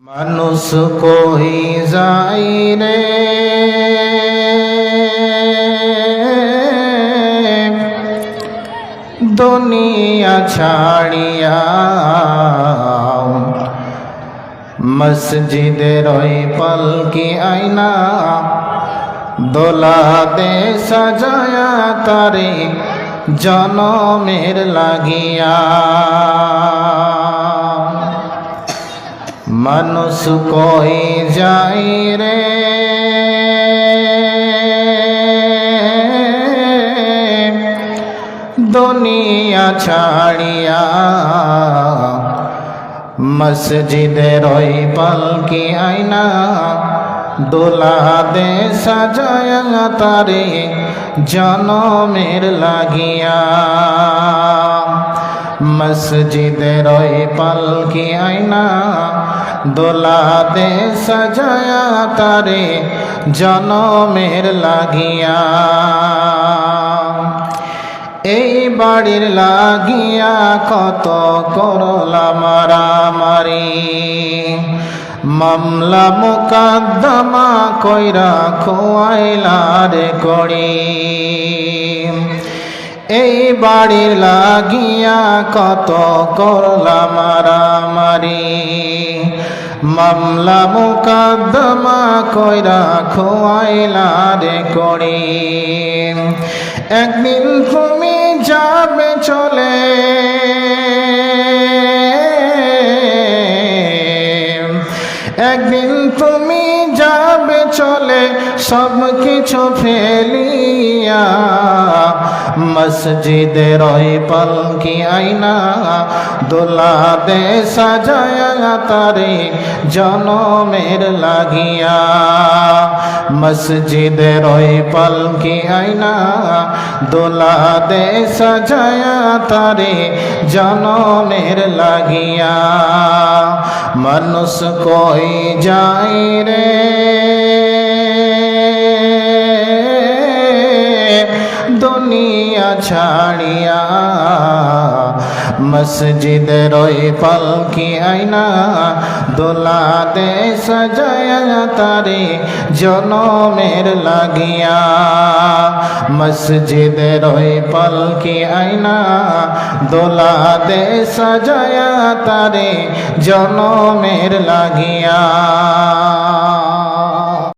মানুষ কই যায় রে দুনিয়া ছাড়িয়া, মসজিদের ওই পালকি আয়না দোলাতে সাজায়া তারে জনমের লাগিয়া। মানুষ কই যাই রে দুনিয়া ছাড়িয়া, মসজিদের ওই পালকি আয়না দোলা দে সাজায়া তারে জনমের লাগিয়া। মসজিদের ওই পালকি আয়না দোলা দে সাজায়া তারে জনমের লাগিয়া। এই বাড়ির লাগিয়া কত করলা মারামারি, মামলা মুকদ্দমা কইরা খোয়াইলা রে করি। এই বাড়ির লাগিয়া কত করলা মারামারি, মামলা মুকদ্দমা কইরা খোয়াইলা রে করি। একদিন তুমি যাবে চলে, একদিন তুমি যাবে চলে সব কিছু ফেলিয়া। মসজিদের ওই পালকি আয়না দোলা দে সাজায়া তারে জনমের লাগিয়া। মসজিদের ওই পালকি আয়না দোলা দে সাজায়া তারে জনমের লাগিয়া। মানুষ কই যাই রে দুনিয়া ছাড়িয়া, মসজিদের ওই পালকি আয়না দোলা দে সাজায়া তারে জনমের লাগিয়া। মসজিদের ওই পালকি আয়না দোলা দে সাজায়া তারে জনমের লাগিয়া।